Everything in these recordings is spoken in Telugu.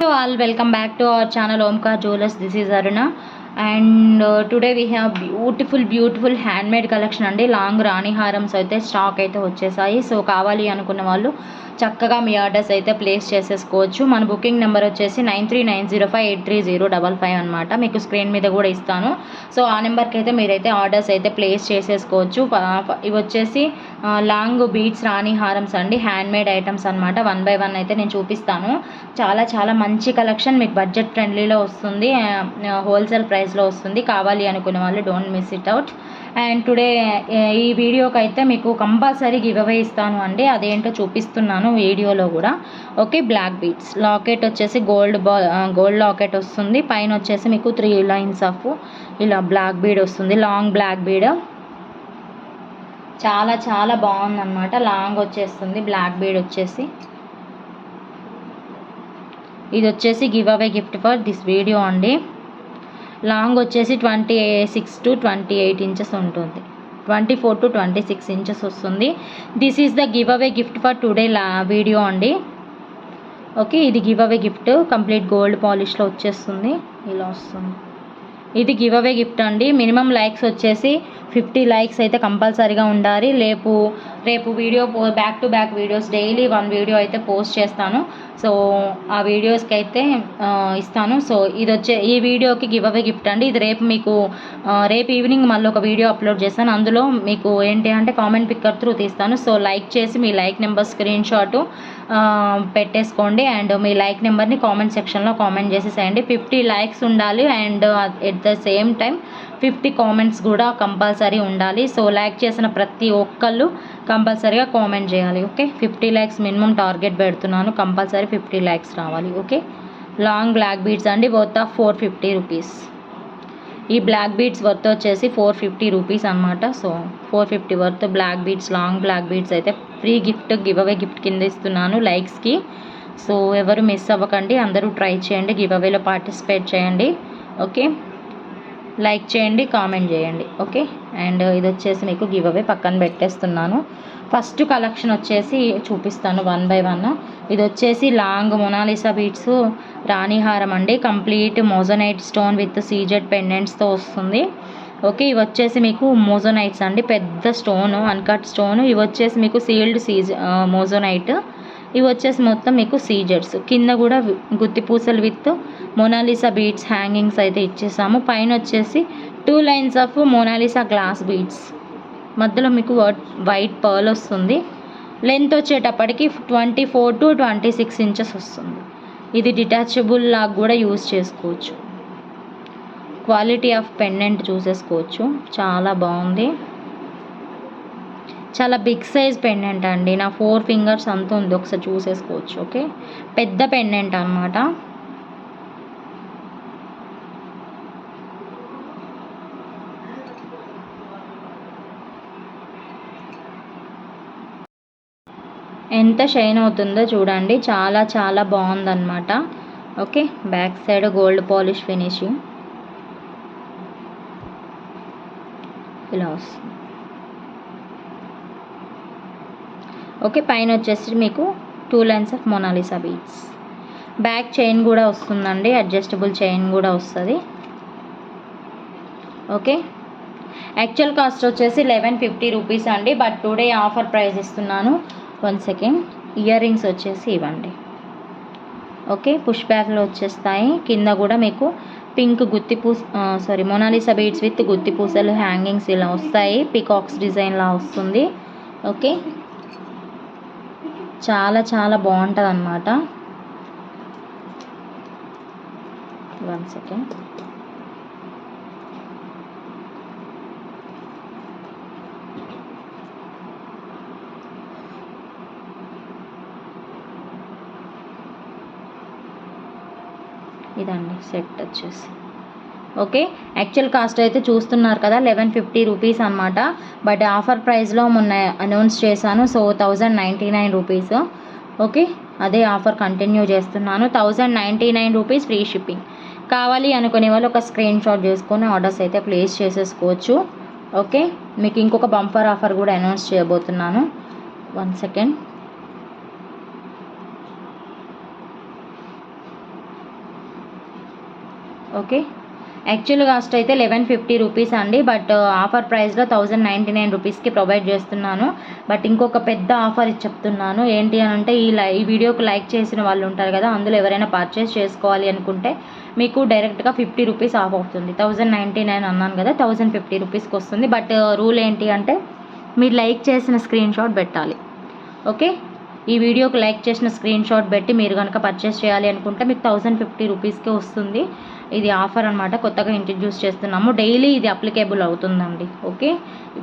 Hello all, welcome back to our channel Omkar Jewellers. This is Aruna and today we have beautiful handmade collection అండి. లాంగ్ రాణి హారమ్స్ అయితే స్టాక్ అయితే వచ్చేసాయి. సో కావాలి అనుకున్న వాళ్ళు చక్కగా మీ ఆర్డర్స్ అయితే ప్లేస్ చేసేసుకోవచ్చు. మన బుకింగ్ నెంబర్ వచ్చేసి 9390583055 అనమాట. మీకు స్క్రీన్ మీద కూడా ఇస్తాను. సో ఆ నెంబర్కి అయితే మీరైతే ఆర్డర్స్ అయితే ప్లేస్ చేసేసుకోవచ్చు. ఇవి వచ్చేసి లాంగ్ బీడ్స్ రాణి హారమ్స్ అండి, హ్యాండ్మేడ్ ఐటమ్స్ అనమాట. 1 by 1 అయితే నేను చూపిస్తాను. చాలా మంచి కలెక్షన్, మీకు బడ్జెట్ ఫ్రెండ్లీలో వస్తుంది, హోల్సేల్ ప్రైస్లో వస్తుంది. కావాలి అనుకునే వాళ్ళు don't miss it out. And today ఈ వీడియోకి అయితే మీకు కంపల్సరీ గివ్ అవే ఇస్తాను అండి. అదేంటో చూపిస్తున్నాను వీడియోలో కూడా. ఓకే, బ్లాక్ బీడ్స్ లాకెట్ వచ్చేసి గోల్డ్ లాకెట్ వస్తుంది. పైన వచ్చేసి మీకు 3 lines ఆఫ్ ఇలా బ్లాక్ బీడ్ వస్తుంది, లాంగ్ బ్లాక్ బీడ్. చాలా బాగుందన్నమాట. లాంగ్ వచ్చేస్తుంది బ్లాక్ బీడ్ వచ్చేసి. ఇది వచ్చేసి give away gift for this video అండి. లాంగ్ వచ్చేసి 26 to 28 inches ఉంటుంది, 24 to 26 inches వస్తుంది. This is the give away gift for today video అండి. ఓకే, ఇది give away gift, complete gold పాలిష్లో వచ్చేస్తుంది, ఇలా వస్తుంది. ఇది గివ్ అవే గిఫ్ట్ అండి. మినిమం లైక్స్ వచ్చేసి 50 likes అయితే కంపల్సరీగా ఉండాలి. రేపు video back to back videos daily 1 video అయితే పోస్ట్ చేస్తాను. సో ఆ వీడియోస్కి అయితే ఇస్తాను. సో ఈ వీడియోకి గివ్ అవే గిఫ్ట్ అండి. ఇది రేపు ఈవినింగ్ మళ్ళీ ఒక వీడియో అప్లోడ్ చేస్తాను. అందులో మీకు ఏంటి అంటే కామెంట్ పిక్కర్ త్రూ తీస్తాను. సో లైక్ చేసి మీ లైక్ నెంబర్ స్క్రీన్ షాట్ పెట్టేసుకోండి. అండ్ మీ లైక్ నెంబర్ని కామెంట్ సెక్షన్లో కామెంట్ చేసేసేయండి. 50 likes ఉండాలి and at the same time 50 comments కూడా కంపల్సరీ ఉండాలి. సో లైక్ చేసిన ప్రతి ఒక్కళ్ళు కంపల్సరీగా కామెంట్ చేయాలి. ఓకే, 50 likes మినిమం టార్గెట్ పెడుతున్నాను. కంపల్సరీ 50 likes రావాలి. ఓకే, లాంగ్ బ్లాక్ బీడ్స్ అండి, వర్త్ ఆఫ్ 450 rupees. ఈ బ్లాక్ బీడ్స్ వర్త్ వచ్చేసి 450 rupees అనమాట. So 450 worth black beads, long black beads అయితే free gift, give away gift కింద ఇస్తున్నాను లైక్స్కి. సో ఎవరు మిస్ అవ్వకండి, అందరూ ట్రై చేయండి, గివ్ అవేలో పార్టిసిపేట్ చేయండి. ఓకే, లైక్ చేయండి, కామెంట్ చేయండి. ఓకే, అండ్ ఇది వచ్చేసి మీకు గివ్ అవే పక్కన పెట్టేస్తున్నాను. ఫస్ట్ కలెక్షన్ వచ్చేసి చూపిస్తాను 1 by 1. ఇది వచ్చేసి లాంగ్ మొనాలిసా బీడ్స్ రాణిహారం అండి, complete moissanite stone with CZ పెండెంట్స్తో వస్తుంది. ఓకే, ఇవి వచ్చేసి మీకు మోజోనైట్స్ అండి, పెద్ద స్టోన్, అన్కట్ స్టోన్. ఇవి వచ్చేసి మీకు సీల్డ్ మోజోనైట్. ఇవి వచ్చేసి మొత్తం మీకు సీజెడ్స్, కింద కూడా గుత్తి పూసలు విత్ మొనాలిసా బీడ్స్ హ్యాంగింగ్స్ అయితే ఇచ్చేసాము. పైన వచ్చేసి 2 lines of Mona Lisa glass beads, మధ్యలో మీకు వైట్ పర్ల్ వస్తుంది. లెంత్ వచ్చేటప్పటికి 24 to 26 inches వస్తుంది. ఇది డిటాచబుల్ లాగా కూడా యూజ్ చేసుకోవచ్చు. క్వాలిటీ ఆఫ్ పెండెంట్ చూసేసుకోవచ్చు, చాలా బాగుంది. చాలా బిగ్ సైజ్ పెండెంట్ అండి, నా 4 fingers అంత ఉంది, ఒకసారి చూసేసుకోవచ్చు. ఓకే, పెద్ద పెండెంట్ అనమాట. ఎంత షైన్ అవుతుందో చూడండి, చాలా బాగుందన్నమాట. Okay, back side gold polish finishing ఇలా వస్తుంది. ఓకే, పైన వచ్చేసి మీకు 2 lines of Mona Lisa beads. Back chain కూడా వస్తుందండి, అడ్జస్టబుల్ చైన్ కూడా వస్తుంది. ఓకే, యాక్చువల్ కాస్ట్ వచ్చేసి 1150 rupees అండి, బట్ టుడే ఆఫర్ ప్రైస్ ఇస్తున్నాను. 1 second. ఇయర్ రింగ్స్ వచ్చేసి ఇవ్వండి. ఓకే, పుష్ బ్యాక్లో వచ్చేస్తాయి. కింద కూడా మీకు పింక్ మొనాలిసా బీడ్స్ విత్ గుత్తి పూసలు హ్యాంగింగ్స్ ఇలా వస్తాయి, పీకాక్స్ డిజైన్లా వస్తుంది. ఓకే, చాలా బాగుంటుంది అన్నమాట. 1 second. ఇదండి సెట్ వచ్చేసి. ఓకే, యాక్చువల్ కాస్ట్ అయితే చూస్తున్నారు కదా 1150 rupees అనమాట, బట్ ఆఫర్ ప్రైస్లో మొన్న అనౌన్స్ చేశాను. So 1099 rupees. ఓకే, అదే ఆఫర్ కంటిన్యూ చేస్తున్నాను. 1099 rupees ఫ్రీ షిప్పింగ్. కావాలి అనుకునే వాళ్ళు ఒక స్క్రీన్ షాట్ చేసుకొని ఆర్డర్స్ అయితే ప్లేస్ చేసేసుకోవచ్చు. ఓకే, మీకు ఇంకొక బంపర్ ఆఫర్ కూడా అనౌన్స్ చేయబోతున్నాను. 1 second. ఓకే, యాక్చువల్ కాస్ట్ అయితే 1150 రూపీస్ అండి. బట్ ఆఫర్ ప్రైస్లో 1099 రూపీస్కి ప్రొవైడ్ చేస్తున్నాను. బట్ ఇంకొక పెద్ద ఆఫర్ ఇచ్చి చెప్తున్నాను. ఏంటి అని అంటే ఈ వీడియోకి లైక్ చేసిన వాళ్ళు ఉంటారు కదా, అందులో ఎవరైనా పర్చేస్ చేసుకోవాలి అనుకుంటే మీకు డైరెక్ట్గా 50 రూపీస్ ఆఫ్ అవుతుంది. 1099 అన్నాను కదా, 1050 రూపీస్కి వస్తుంది. బట్ రూల్ ఏంటి అంటే మీరు లైక్ చేసిన స్క్రీన్ షాట్ పెట్టాలి. ఓకే, ఈ వీడియోకి లైక్ చేసిన స్క్రీన్ షాట్ పెట్టి మీరు కనుక పర్చేస్ చేయాలి అనుకుంటే మీకు 1050 రూపీస్కే వస్తుంది. ఇది ఆఫర్ అనమాట, కొత్తగా ఇంట్రడ్యూస్ చేస్తున్నాము. డైలీ ఇది అప్లికేబుల్ అవుతుందండి. ఓకే,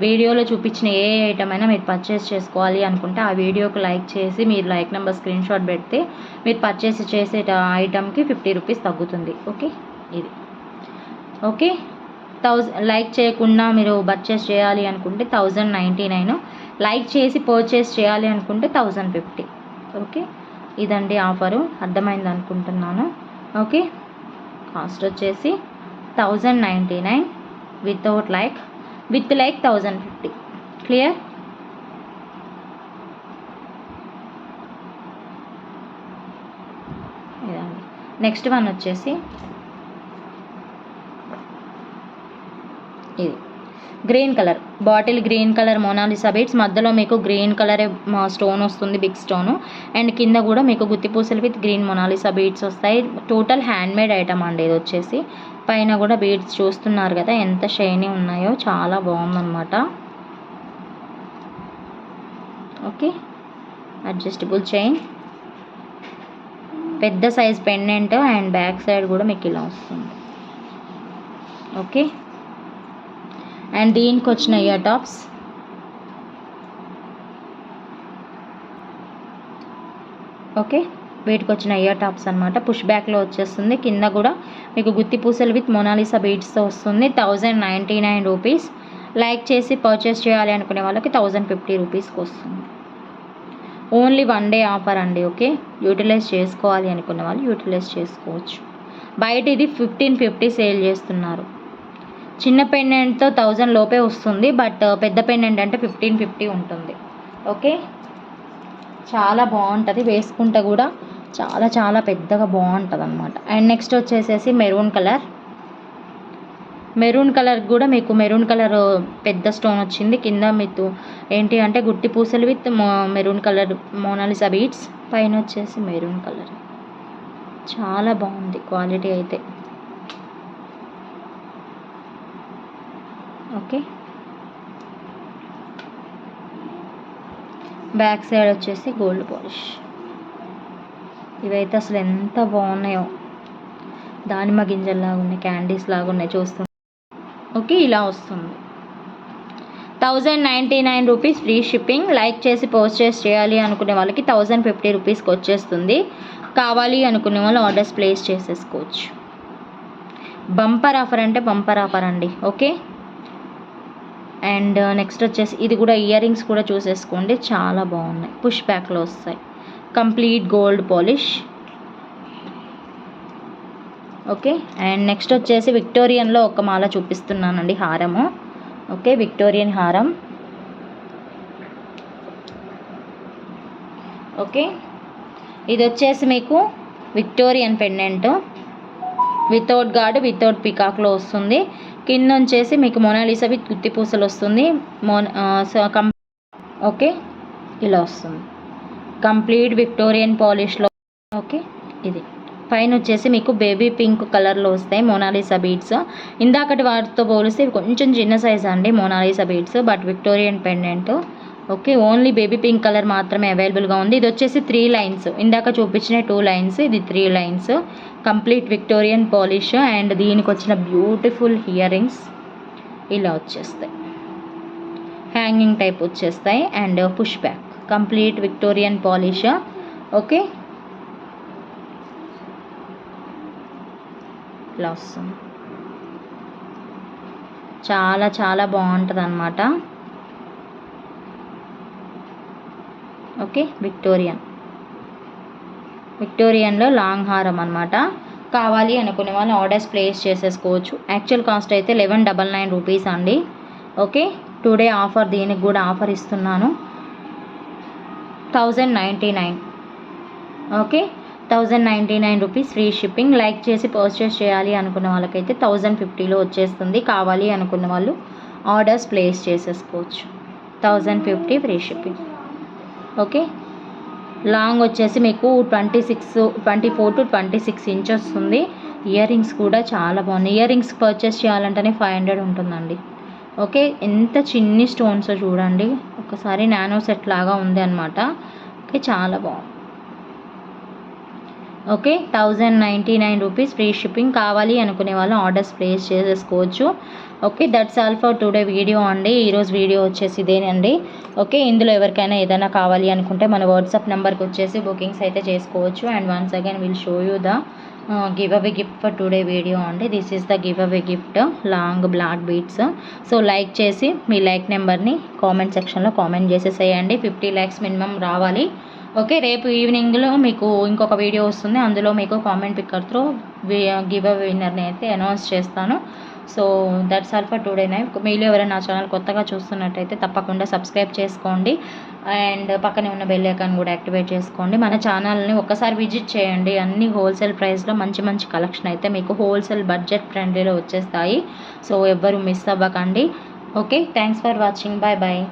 వీడియోలో చూపించిన ఏ ఐటమ్ అయినా మీరు పర్చేస్ చేసుకోవాలి అనుకుంటే ఆ వీడియోకి లైక్ చేసి మీరు లైక్ నెంబర్ స్క్రీన్ షాట్ పెడితే మీరు పర్చేస్ చేసే ఐటమ్కి 50 రూపీస్ తగ్గుతుంది. ఓకే, ఇది ఓకే. లైక్ చేయకుండా మీరు పర్చేస్ చేయాలి అనుకుంటే 1099, లైక్ చేసి పర్చేస్ చేయాలి అనుకుంటే 1050. ఓకే, ఇదండి ఆఫరు, అర్థమైంది అనుకుంటున్నాను. ఓకే, కాస్ట్ వచ్చేసి 1099 without like, with like 1050. Clear? ఇదండి. నెక్స్ట్ వన్ వచ్చేసి ఇది green colour, bottle green colour Monalisa beads, మధ్యలో మీకు గ్రీన్ కలర్ స్టోన్ వస్తుంది, బిగ్ స్టోను. అండ్ కింద కూడా మీకు గుత్తిపూసలు విత్ గ్రీన్ మోనాలిసా బీడ్స్ వస్తాయి. టోటల్ హ్యాండ్మేడ్ ఐటమ్ అండి ఇది వచ్చేసి. పైన కూడా బీడ్స్ చూస్తున్నారు కదా ఎంత షైనీ ఉన్నాయో, చాలా బాగుందన్నమాట. ఓకే, అడ్జస్టబుల్ చైన్, పెద్ద size pendant and back side కూడా మీకు ఇలా వస్తుంది. ఓకే, అండ్ దీనికి వచ్చిన ఇయర్ టాప్స్. ఓకే, వీటికి వచ్చిన ఇయర్ టాప్స్ అనమాట. పుష్ బ్యాక్లో వచ్చేస్తుంది. కింద కూడా మీకు గుత్తి పూసలు విత్ మోనాలిసా బీడ్స్తో వస్తుంది. 1099 రూపీస్. లైక్ చేసి పర్చేస్ చేయాలి అనుకునే వాళ్ళకి 1050 రూపీస్కి వస్తుంది. ఓన్లీ 1 డే ఆఫర్ అండి. ఓకే, యూటిలైజ్ చేసుకోవాలి అనుకునే వాళ్ళు యూటిలైజ్ చేసుకోవచ్చు. బయట ఇది 1550 సేల్ చేస్తున్నారు. చిన్న పెండెంట్తో 1000 లోపే వస్తుంది. బట్ పెద్ద పెండెంట్ అంటే 1550 ఉంటుంది. ఓకే, చాలా బాగుంటుంది, వేసుకుంటే కూడా చాలా చాలా పెద్దగా బాగుంటుంది అనమాట. అండ్ నెక్స్ట్ వచ్చేసేసి మెరూన్ కలర్. మెరూన్ కలర్ కూడా మీకు మెరూన్ కలర్ పెద్ద స్టోన్ వచ్చింది. కింద మీకు ఏంటి అంటే గుట్టి పూసలు with maroon colour Monalisa beads. పైన వచ్చేసి మెరూన్ కలర్, చాలా బాగుంది క్వాలిటీ అయితే. ఓకే, బ్యాక్ సైడ్ వచ్చేసి గోల్డ్ పాలిష్. ఇవైతే అసలు ఎంత బాగున్నాయో, దానిమ్మ గింజల్లాగా ఉన్నాయి, క్యాండీస్ లాగా ఉన్నాయి చూస్తుంటే. ఓకే, ఇలా వస్తుంది. 1099 రూపీస్ ఫ్రీ షిప్పింగ్. లైక్ చేసి పర్చేస్ చేయాలి అనుకునే వాళ్ళకి 1050 రూపీస్కి వచ్చేస్తుంది. కావాలి అనుకునే వాళ్ళు ఆర్డర్స్ ప్లేస్ చేసేసుకోవచ్చు. బంపర్ ఆఫర్ అంటే బంపర్ ఆఫర్ అండి. ఓకే, అండ్ నెక్స్ట్ వచ్చేసి ఇది కూడా ఇయర్ రింగ్స్ కూడా చూసేసుకోండి, చాలా బాగున్నాయి. పుష్ బ్యాక్లో వస్తాయి, complete gold polish. Okay, and next వచ్చేసి విక్టోరియన్లో ఒక మాల చూపిస్తున్నానండి, హారము. ఓకే, విక్టోరియన్ హారం. ఓకే, ఇది వచ్చేసి మీకు Victorian pendant without guard without పికాక్లో వస్తుంది. కింద వచ్చేసి మీకు మోనాలిసా విత్ గుత్తి పూసలు వస్తుంది. ఓకే, ఇలా వస్తుంది కంప్లీట్ విక్టోరియన్ పాలిష్లో. ఓకే, ఇది పైన వచ్చేసి మీకు బేబీ పింక్ కలర్లో వస్తాయి మోనాలిసా బీడ్స్. ఇందాకటి వాటితో పోలిస్తే కొంచెం చిన్న సైజ్ అండి Monalisa beads, but Victorian pendant. Okay, only baby pink colour మాత్రమే అవైలబుల్గా ఉంది. ఇది వచ్చేసి 3 లైన్స్, ఇందాక చూపించిన 2 లైన్స్, ఇది 3 lines. Complete Victorian polish. And దీనికి వచ్చిన బ్యూటిఫుల్ ఇయర్ రింగ్స్ ఇలా వచ్చేస్తాయి, హ్యాంగింగ్ టైప్ వచ్చేస్తాయి. And push back, complete Victorian polish. Okay, ఇలా వస్తుంది, చాలా చాలా బాగుంటుంది అన్నమాట. ఓకే, విక్టోరియన్లో లాంగ్ హారం అనమాట. కావాలి అనుకునే వాళ్ళు ఆర్డర్స్ ప్లేస్ చేసేసుకోవచ్చు. యాక్చువల్ కాస్ట్ అయితే 1199 రూపీస్ అండి. ఓకే, టుడే ఆఫర్, దీనికి కూడా ఆఫర్ ఇస్తున్నాను 1099. Okay, ₹1099 free shipping. లైక్ చేసి పర్చేస్ చేయాలి అనుకున్న వాళ్ళకైతే 1050లో వచ్చేస్తుంది. కావాలి అనుకున్న వాళ్ళు ఆర్డర్స్ ప్లేస్ చేసేసుకోవచ్చు. 1050 ఫ్రీ షిప్పింగ్. ఓకే. లాంగ్ వచ్చేసి మీకు 24 to 26 ఇంచెస్ వస్తుంది. ఇయర్ రింగ్స్ కూడా చాలా బాగున్నాయి. ఇయర్ రింగ్స్ పర్చేస్ చేయాలంటేనే 500 ఉంటుందండి. ఓకే. ఎంత చిన్ని స్టోన్స్ చూడండి, ఒకసారి నానో సెట్ లాగా ఉంది అనమాట. ఓకే, చాలా బాగుంది. Okay, ₹1099 free shipping. కావాలి అనుకునే వాళ్ళు ఆర్డర్స్ ప్లేస్ చేసేసుకోవచ్చు. Okay, that's all for today video అండి. ఈరోజు వీడియో వచ్చేసి ఇదేనండి. ఓకే, ఇందులో ఎవరికైనా ఏదైనా కావాలి అనుకుంటే మన వాట్సాప్ నెంబర్కి వచ్చేసి బుకింగ్స్ అయితే చేసుకోవచ్చు. And once again will show you the give away gift for today video అండి. This is the give away gift, long black beads. So like చేసి మీ లైక్ నెంబర్ని కామెంట్ సెక్షన్లో కామెంట్ చేసేసేయండి. 50 lakhs మినిమం రావాలి. ఓకే, రేపు ఈవినింగ్లో మీకు ఇంకొక వీడియో వస్తుంది. అందులో మీకు comment picker through give away విన్నర్ని అయితే అనౌన్స్ చేస్తాను. So that's all for today night. మీరు ఎవరైనా నా ఛానల్ కొత్తగా చూస్తున్నట్టయితే తప్పకుండా సబ్స్క్రైబ్ చేసుకోండి. అండ్ పక్కనే ఉన్న బెల్ ఐకాన్ కూడా యాక్టివేట్ చేసుకోండి. మన ఛానల్ని ఒక్కసారి విజిట్ చేయండి. అన్ని హోల్సేల్ ప్రైస్లో మంచి మంచి కలెక్షన్ అయితే మీకు హోల్సేల్ బడ్జెట్ ఫ్రెండ్లీలో వచ్చేస్తాయి. సో ఎవ్వరు మిస్ అవ్వకండి. Okay, thanks for watching. Bye bye.